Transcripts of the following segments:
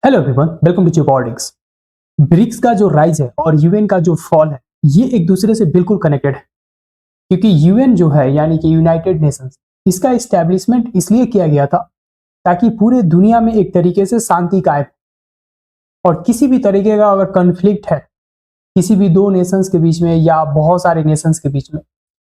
Hello everyone, welcome to geopolitics. BRICS का जो rise है और यूएन का जो फॉल है, ये एक दूसरे से बिल्कुल कनेक्टेड है। क्योंकि यूएन जो है यानी कि यूनाइटेड नेशंस, इसका इस्टेब्लिशमेंट इसलिए किया गया था ताकि पूरे दुनिया में एक तरीके से शांति कायम हो। और किसी भी तरीके का अगर कन्फ्लिक्ट है किसी भी दो नेशंस के बीच में या बहुत सारे नेशंस के बीच में,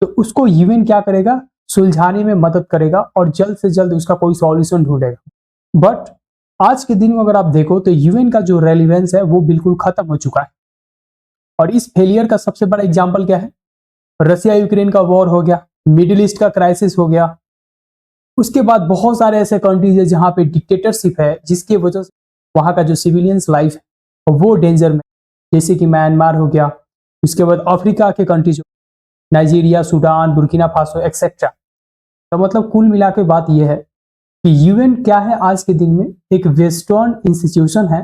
तो उसको यूएन क्या करेगा, सुलझाने में मदद करेगा और जल्द से जल्द उसका कोई सॉल्यूशन ढूंढेगा। बट आज के दिन में अगर आप देखो तो यूएन का जो रेलिवेंस है वो बिल्कुल खत्म हो चुका है। और इस फेलियर का सबसे बड़ा एग्जांपल क्या है? रसिया यूक्रेन का वॉर हो गया, मिडिल ईस्ट का क्राइसिस हो गया। उसके बाद बहुत सारे ऐसे कंट्रीज है जहां पे डिक्टेटरशिप है, जिसकी वजह से वहां का जो सिविलियंस लाइफ है वो डेंजर में, जैसे कि म्यांमार हो गया। उसके बाद अफ्रीका के countries, Nigeria, Sudan, Burkina Faso etcetera. तो मतलब कुल मिला के बात यह है कि यूएन क्या है, आज के दिन में एक वेस्टर्न इंस्टीट्यूशन है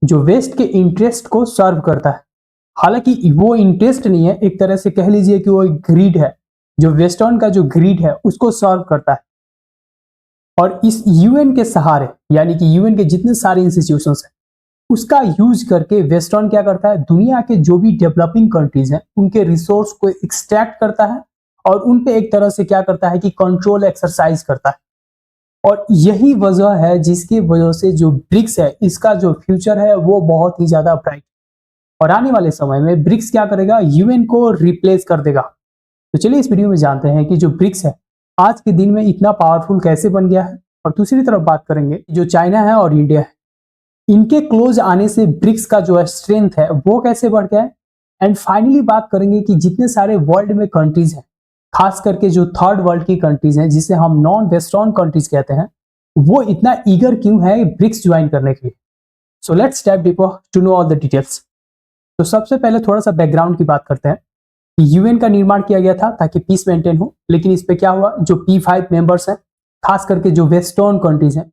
जो वेस्ट के इंटरेस्ट को सर्व करता है। हालांकि वो इंटरेस्ट नहीं है, एक तरह से कह लीजिए कि वो एक ग्रीड है, जो वेस्टर्न का जो ग्रीड है उसको सर्व करता है। और इस यूएन के सहारे, यानी कि यूएन के जितने सारे इंस्टीट्यूशंस हैं, उसका यूज करके वेस्टर्न क्या करता है, दुनिया के जो भी डेवलपिंग कंट्रीज हैं उनके रिसोर्स को एक्सट्रैक्ट करता है और उन पे एक तरह से क्या करता है कि कंट्रोल एक्सरसाइज करता है। और यही वजह है जिसकी वजह से जो ब्रिक्स है, इसका जो फ्यूचर है वो बहुत ही ज्यादा ब्राइट। और आने वाले समय में ब्रिक्स क्या करेगा, यूएन को रिप्लेस कर देगा। तो चलिए इस वीडियो में जानते हैं कि जो ब्रिक्स है आज के दिन में इतना पावरफुल कैसे बन गया है। और दूसरी तरफ बात करेंगे जो चाइना है और इंडिया है, इनके क्लोज आने से ब्रिक्स का जो स्ट्रेंथ है वो कैसे बढ़ गया है। एंड फाइनली बात करेंगे कि जितने सारे वर्ल्ड में कंट्रीज हैं, खास करके जो थर्ड वर्ल्ड की कंट्रीज हैं जिसे हम नॉन वेस्टर्न कंट्रीज कहते हैं, वो इतना ईगर क्यों है ब्रिक्स ज्वाइन करने के लिए। So let's step deeper to know all the details. तो सबसे पहले थोड़ा सा बैकग्राउंड की बात करते हैं कि यूएन का निर्माण किया गया था ताकि पीस मेंटेन हो। लेकिन इस पे क्या हुआ, जो P5 मेंबर्स हैं, खास करके जो वेस्टर्न कंट्रीज हैं,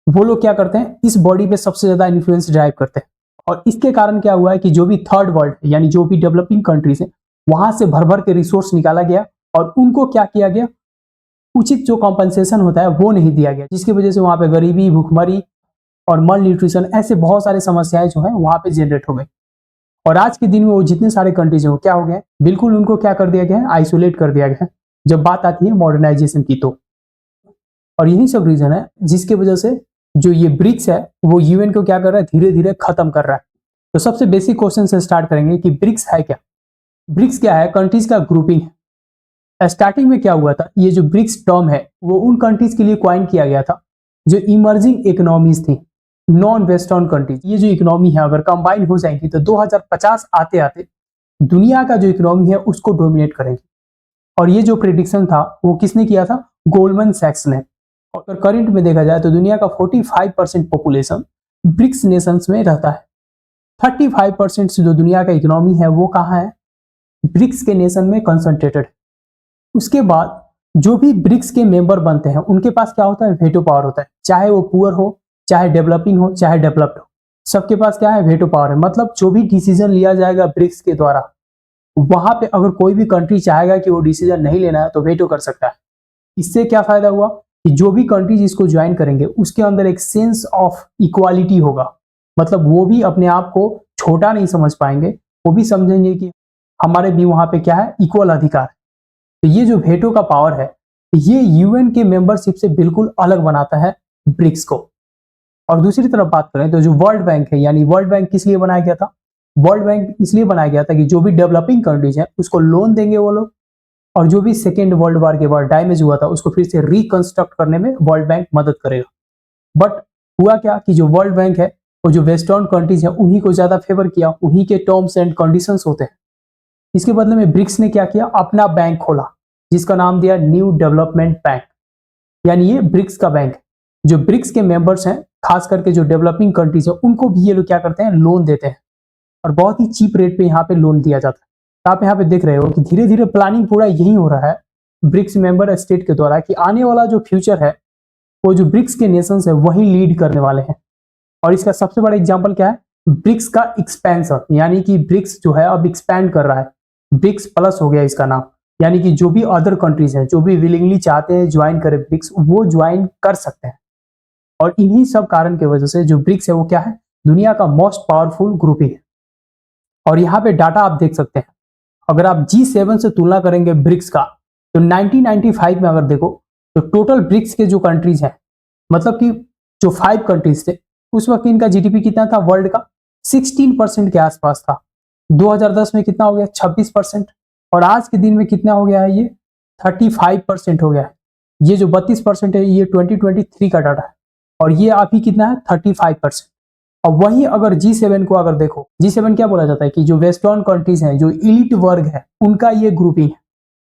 वो लोग क्या करते हैं, इस बॉडी पे सबसे ज्यादा इन्फ्लुएंस ड्राइव करते हैं। और इसके कारण क्या हुआ है कि जो भी थर्ड वर्ल्ड यानी जो भी डेवलपिंग कंट्रीज हैं, वहां से भर भर के रिसोर्स निकाला गया और उनको क्या किया गया, उचित जो कॉम्पनसेशन होता है वो नहीं दिया गया, जिसकी वजह से वहां पे गरीबी, भूखमरी और मल न्यूट्रिशन ऐसे बहुत सारी समस्याएं जो है वहां पे जनरेट हो गई। और आज के दिन में वो जितने सारे कंट्रीज हैं वो क्या हो गए, बिल्कुल उनको क्या कर दिया गया है, आइसोलेट कर दिया गया है जब बात आती है मॉडर्नाइजेशन की। तो और यही सब रीजन है जिसकी वजह से जो ये ब्रिक्स है वो यूएन को क्या कर रहा है, धीरे धीरे खत्म कर रहा है। तो सबसे बेसिक क्वेश्चन से स्टार्ट करेंगे कि ब्रिक्स है क्या। ब्रिक्स क्या है, कंट्रीज का ग्रुपिंग है। स्टार्टिंग में क्या हुआ था, ये जो ब्रिक्स टर्म है वो उन कंट्रीज के लिए क्वाइन किया गया था जो इमर्जिंग इकोनॉमीज थी, नॉन वेस्टर्न कंट्रीज। ये जो इकोनॉमी है अगर कंबाइन हो जाएंगी तो 2050 आते आते दुनिया का जो इकोनॉमी है उसको डोमिनेट करेंगे। और ये जो प्रिडिक्शन था वो किसने किया था, गोल्डमैन सैक्स ने। और करंट में देखा जाए तो दुनिया का 45% पॉपुलेशन ब्रिक्स नेशंस में रहता है। 35% से जो दुनिया का इकोनॉमी है वो कहाँ है, ब्रिक्स के नेशन में कंसंट्रेटेड है। उसके बाद जो भी ब्रिक्स के मेंबर बनते हैं उनके पास क्या होता है, वेटो पावर होता है। चाहे वो पुअर हो, चाहे डेवलपिंग हो, चाहे डेवलप्ड हो, सबके पास क्या है, वेटो पावर है। मतलब जो भी डिसीजन लिया जाएगा ब्रिक्स के द्वारा, वहां पे अगर कोई भी कंट्री चाहेगा कि वो डिसीजन नहीं लेना है तो वेटो कर सकता है। इससे क्या फायदा हुआ कि जो भी कंट्रीज इसको ज्वाइन करेंगे उसके अंदर एक सेंस ऑफ इक्वालिटी होगा। मतलब वो भी अपने आप को छोटा नहीं समझ पाएंगे, वो भी समझेंगे कि हमारे भी वहां पे क्या है, इक्वल अधिकार है। तो ये जो वेटो का पावर है ये यूएन के मेंबरशिप से बिल्कुल अलग बनाता है ब्रिक्स को। और दूसरी तरफ बात करें तो जो वर्ल्ड बैंक है, यानी वर्ल्ड बैंक किस लिए बनाया गया था, वर्ल्ड बैंक इसलिए बनाया गया था कि जो भी डेवलपिंग कंट्रीज है उसको लोन देंगे वो लोग, और जो भी सेकेंड वर्ल्ड वॉर के बाद डैमेज हुआ था उसको फिर से रिकंस्ट्रक्ट करने में वर्ल्ड बैंक मदद करेगा। बट हुआ क्या कि जो वर्ल्ड बैंक है वो जो वेस्टर्न कंट्रीज है उन्हीं को ज्यादा फेवर किया, उन्हीं के टर्म्स एंड कंडीशंस होते हैं। इसके बदले में ब्रिक्स ने क्या किया, अपना बैंक खोला जिसका नाम दिया न्यू डेवलपमेंट बैंक। यानी ये ब्रिक्स का बैंक है। जो ब्रिक्स के मेंबर्स हैं, खास करके जो डेवलपिंग कंट्रीज है, उनको भी ये लोग क्या करते हैं, लोन देते हैं। और बहुत ही चीप रेट पे यहाँ पे लोन दिया जाता है। तो आप यहाँ पे देख रहे हो कि धीरे धीरे प्लानिंग पूरा यही हो रहा है ब्रिक्स मेंबर स्टेट के द्वारा कि आने वाला जो फ्यूचर है वो जो ब्रिक्स के नेशंस है वही लीड करने वाले हैं। और इसका सबसे बड़ा एग्जांपल क्या है, ब्रिक्स का एक्सपेंशन, यानी कि ब्रिक्स जो है अब एक्सपैंड कर रहा है। ब्रिक्स प्लस हो गया इसका नाम, यानी कि जो भी अदर कंट्रीज हैं जो भी विलिंगली चाहते हैं ज्वाइन करे ब्रिक्स, वो ज्वाइन कर सकते हैं। और इन्हीं सब कारण की वजह से जो ब्रिक्स है वो क्या है, दुनिया का मोस्ट पावरफुल ग्रुप ही है। और यहाँ पे डाटा आप देख सकते हैं, अगर आप G7 से तुलना करेंगे ब्रिक्स का, तो 1995 में अगर देखो तो टोटल ब्रिक्स के जो कंट्रीज हैं, मतलब कि जो 5 कंट्रीज थे, उस वक्त इनका जीडीपी कितना था वर्ल्ड का, 16% के आसपास था। 2010 में कितना हो गया, 26%। और आज के दिन में कितना हो गया है, ये 35% हो गया है। ये जो 32% है ये 2023 का डाटा है, और ये अभी कितना है, 35%। और वहीं अगर G7 को अगर देखो, G7 क्या बोला जाता है कि जो वेस्टर्न कंट्रीज हैं, जो इलीट वर्ग है, उनका ये ग्रुपिंग है,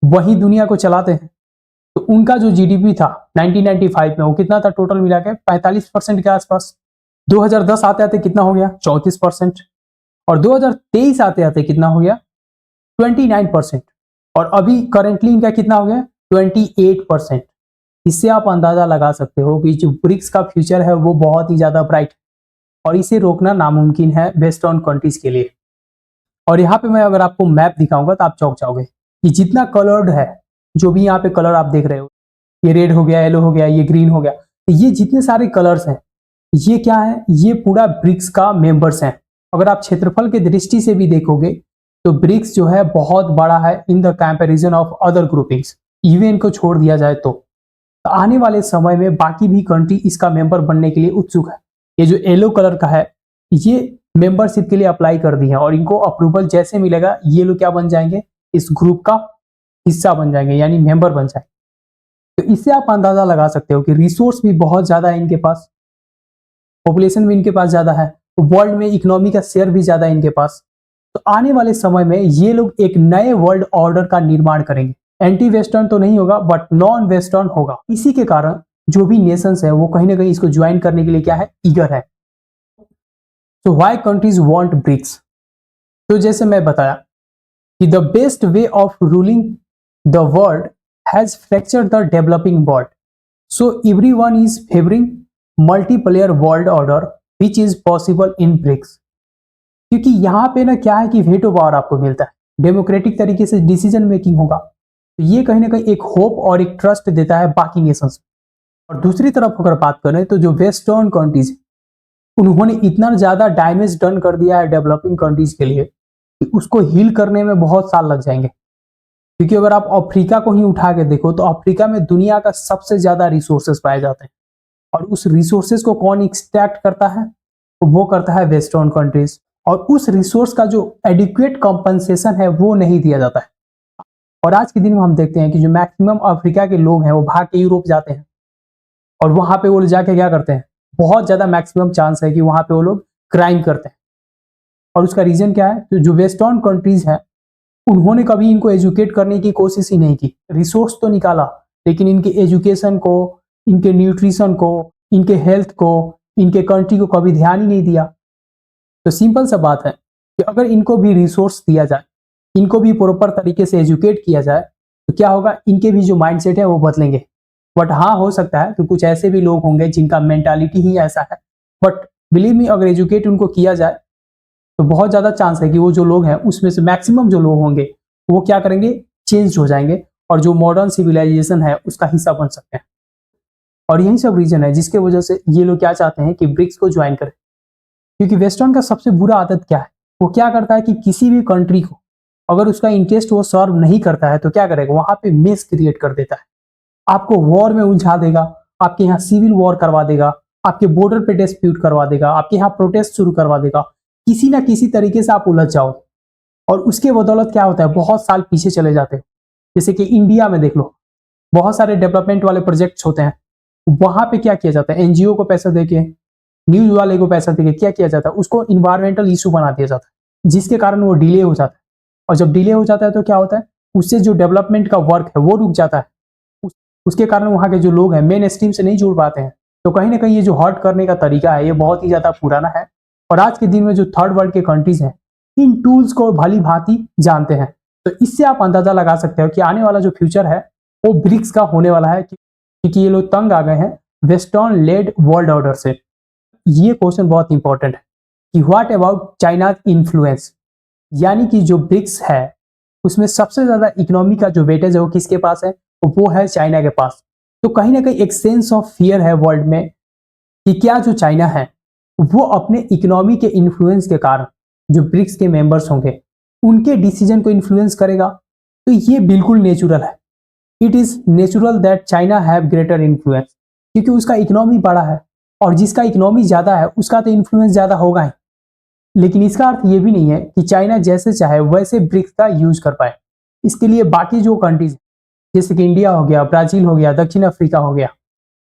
वही दुनिया को चलाते हैं। तो उनका जो जीडीपी था 1995 में वो कितना था, टोटल मिला के 45% के आसपास। 2010 आते आते कितना हो गया, 34%। और 2023 आते आते कितना हो गया, 29%। और अभी करेंटली इनका कितना हो गया, 28%। इससे आप अंदाजा लगा सकते हो कि जो ब्रिक्स का फ्यूचर है वो बहुत ही ज्यादा ब्राइट है, और इसे रोकना नामुमकिन है वेस्टर्न कंट्रीज के लिए। और यहाँ पे मैं अगर आपको मैप दिखाऊंगा तो आप चौंक जाओगे कि जितना कलर्ड है, जो भी यहाँ पे कलर आप देख रहे हो, ये रेड हो गया, येलो हो गया, ये ग्रीन हो गया, तो ये जितने सारे कलर्स हैं, ये क्या है, ये पूरा ब्रिक्स का मेंबर्स हैं। अगर आप क्षेत्रफल के दृष्टि से भी देखोगे तो ब्रिक्स जो है बहुत बड़ा है in the comparison of other groupings, UN को छोड़ दिया जाए तो। आने वाले समय में बाकी भी कंट्री इसका मेंबर बनने के लिए उत्सुक है। ये जो येलो कलर का है, ये मेंबरशिप के लिए अप्लाई कर दी है, और इनको अप्रूवल जैसे मिलेगा ये लोग क्या बन जाएंगे, इस ग्रुप का हिस्सा बन जाएंगे, यानी मेंबर बन जाएंगे। तो इससे आप अंदाजा लगा सकते हो कि रिसोर्स भी बहुत ज्यादा है इनके पास, पॉपुलेशन भी इनके पास ज्यादा है, तो वर्ल्ड में इकोनॉमी का शेयर भी ज्यादा है इनके पास। तो आने वाले समय में ये लोग एक नए वर्ल्ड ऑर्डर का निर्माण करेंगे। एंटी वेस्टर्न तो नहीं होगा, बट नॉन वेस्टर्न होगा। इसी के कारण जो भी नेशंस है वो कहीं ना कहीं इसको ज्वाइन करने के लिए क्या है, ईगर है। तो व्हाई कंट्रीज वांट ब्रिक्स? तो जैसे मैं बताया कि the best way of ruling the world has fractured the developing world, so everyone is favouring multiplayer world order which is possible in BRICS. क्योंकि यहाँ पे ना क्या है कि वेटो पावर आपको मिलता है, डेमोक्रेटिक तरीके से डिसीजन मेकिंग होगा, तो ये कहीं ना कहीं एक होप और एक ट्रस्ट देता है बाकी नेशंस। और दूसरी तरफ अगर बात करें तो जो वेस्टर्न कंट्रीज, उन्होंने इतना ज्यादा डैमेज डन कर दिया है डेवलपिंग कंट्रीज के लिए कि उसको हील करने में बहुत साल लग जाएंगे। क्योंकि अगर आप अफ्रीका को ही उठा के देखो तो अफ्रीका में दुनिया का सबसे ज्यादा रिसोर्सेज पाए जाते हैं, और उस रिसोर्सेज को कौन एक्सट्रैक्ट करता है, तो वो करता है वेस्टर्न कंट्रीज। और उस रिसोर्स का जो एडिक्वेट कॉम्पनसेशन है वो नहीं दिया जाता है। और आज के दिन में हम देखते हैं कि जो मैक्सिमम अफ्रीका के लोग हैं वो भाग के यूरोप जाते हैं, और वहां पे वो जाके क्या करते हैं, बहुत ज्यादा मैक्सिमम चांस है कि वहां पे वो लोग क्राइम करते हैं। और उसका रीजन क्या है, तो जो वेस्टर्न कंट्रीज हैं उन्होंने कभी इनको एजुकेट करने की कोशिश ही नहीं की। रिसोर्स तो निकाला, लेकिन इनके एजुकेशन को, इनके न्यूट्रिशन को, इनके हेल्थ को, इनके कंट्री को कभी ध्यान ही नहीं दिया। तो सिंपल सा बात है कि अगर इनको भी रिसोर्स दिया जाए, इनको भी प्रॉपर तरीके से एजुकेट किया जाए, तो क्या होगा, इनके भी जो माइंडसेट है वो बदलेंगे। बट हाँ, हो सकता है कि कुछ ऐसे भी लोग होंगे जिनका मेंटालिटी ही ऐसा है, बट बिलीव मी, अगर एजुकेट उनको किया जाए तो बहुत ज्यादा चांस है कि वो जो लोग हैं उसमें से मैक्सिमम जो लोग होंगे वो क्या करेंगे, चेंज हो जाएंगे, और जो मॉडर्न सिविलाइजेशन है उसका हिस्सा बन सकते हैं। और यही सब रीजन है जिसके वजह से ये लोग क्या चाहते हैं कि ब्रिक्स को ज्वाइन करें। क्योंकि वेस्टर्न का सबसे बुरा आदत क्या है, वो क्या करता है कि किसी भी कंट्री को अगर उसका इंटरेस्ट वो सर्व नहीं करता है तो क्या करेगा, वहां पे मेस क्रिएट कर देता है, आपको वॉर में उलझा देगा, आपके यहाँ सिविल वॉर करवा देगा, आपके बॉर्डर पे डिस्प्यूट करवा देगा, आपके यहाँ प्रोटेस्ट शुरू करवा देगा, किसी ना किसी तरीके से आप उलझ जाओ। और उसके बदौलत क्या होता है, बहुत साल पीछे चले जाते हैं। जैसे कि इंडिया में देख लो, बहुत सारे डेवलपमेंट वाले प्रोजेक्ट्स होते हैं, वहां पे क्या किया जाता है, एनजीओ को पैसा देके, न्यूज वाले को पैसा देके क्या किया जाता है, उसको इन्वायरमेंटल इशू बना दिया जाता है, जिसके कारण वो डिले हो जाता है। और जब डिले हो जाता है तो क्या होता है, उससे जो डेवलपमेंट का वर्क है वो रुक जाता है। उसके कारण वहाँ के जो लोग हैं मेन स्ट्रीम से नहीं जुड़ पाते हैं। तो कहीं ना कहीं ये जो हर्ट करने का तरीका है ये बहुत ही ज्यादा पुराना है। और आज के दिन में जो थर्ड वर्ल्ड के कंट्रीज हैं इन टूल्स को भली भांति जानते हैं। तो इससे आप अंदाजा लगा सकते हो कि आने वाला जो फ्यूचर है वो ब्रिक्स का होने वाला है, क्योंकि ये लोग तंग आ गए हैं वेस्टर्न लेड वर्ल्ड ऑर्डर से। ये क्वेश्चन बहुत इंपॉर्टेंट है कि व्हाट अबाउट चाइना इन्फ्लुएंस, यानी कि जो ब्रिक्स है उसमें सबसे ज्यादा इकोनॉमी का जो वेटेज है वो किसके पास है, वो है चाइना के पास। तो कहीं ना कहीं एक सेंस ऑफ फियर है वर्ल्ड में कि क्या जो चाइना है वो अपने इकोनॉमी के इन्फ्लुएंस के कारण जो ब्रिक्स के मेंबर्स होंगे उनके डिसीजन को इन्फ्लुएंस करेगा। तो ये बिल्कुल नेचुरल है। It is natural that China have greater influence, क्योंकि उसका इकोनॉमी बड़ा है और जिसका इकोनॉमी ज्यादा है उसका तो इन्फ्लुएंस ज्यादा होगा ही। लेकिन इसका अर्थ ये भी नहीं है कि चाइना जैसे चाहे वैसे ब्रिक्स का यूज कर पाए। इसके लिए बाकी जो कंट्रीज जैसे कि इंडिया हो गया, ब्राजील हो गया, दक्षिण अफ्रीका हो गया,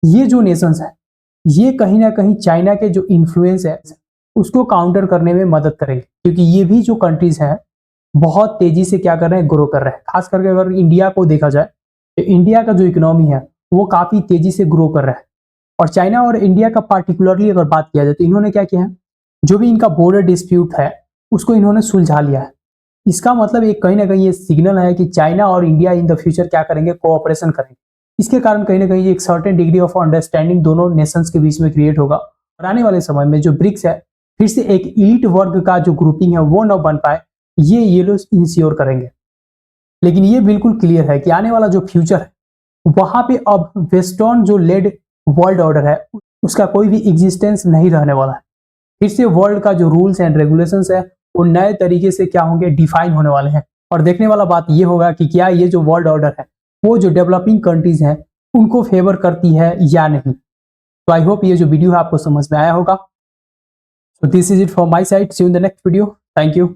ये जो नेशंस है ये कहीं ना कहीं चाइना के जो इन्फ्लुएंस है उसको काउंटर करने में मदद करेंगे, क्योंकि ये भी जो कंट्रीज हैं बहुत तेजी से क्या कर रहे हैं, ग्रो कर रहे हैं। खास करके अगर इंडिया को देखा जाए तो इंडिया का जो इकोनॉमी है वो काफी तेजी से ग्रो कर रहा है। और चाइना और इंडिया का पार्टिकुलरली अगर बात किया जाए तो इन्होंने क्या किया है, जो भी इनका बॉर्डर डिस्प्यूट है उसको इन्होंने सुलझा लिया है। इसका मतलब एक कहीं ना कहीं ये सिग्नल है कि चाइना और इंडिया इन द फ्यूचर क्या करेंगे, कोऑपरेशन करेंगे। इसके कारण कहीं ना कहीं एक सर्टेन डिग्री ऑफ अंडरस्टैंडिंग दोनों नेशंस के बीच में क्रिएट होगा और आने वाले समय में जो ब्रिक्स है फिर से एक इलीट वर्ग का जो ग्रुपिंग है वो न बन पाए, ये लोग इंश्योर करेंगे। लेकिन ये बिल्कुल क्लियर है कि आने वाला जो फ्यूचर है वहां पे अब वेस्टर्न जो लेड वर्ल्ड ऑर्डर है उसका कोई भी एग्जिस्टेंस नहीं रहने वाला है। फिर से वर्ल्ड का जो रूल्स एंड रेगुलेशंस है वो नए तरीके से क्या होंगे, डिफाइन होने वाले हैं। और देखने वाला बात ये होगा कि क्या ये जो वर्ल्ड ऑर्डर है वो जो डेवलपिंग कंट्रीज हैं उनको फेवर करती है या नहीं। तो आई होप ये जो वीडियो है आपको समझ में आया होगा। So this is it from my side. See you in the next video. Thank you.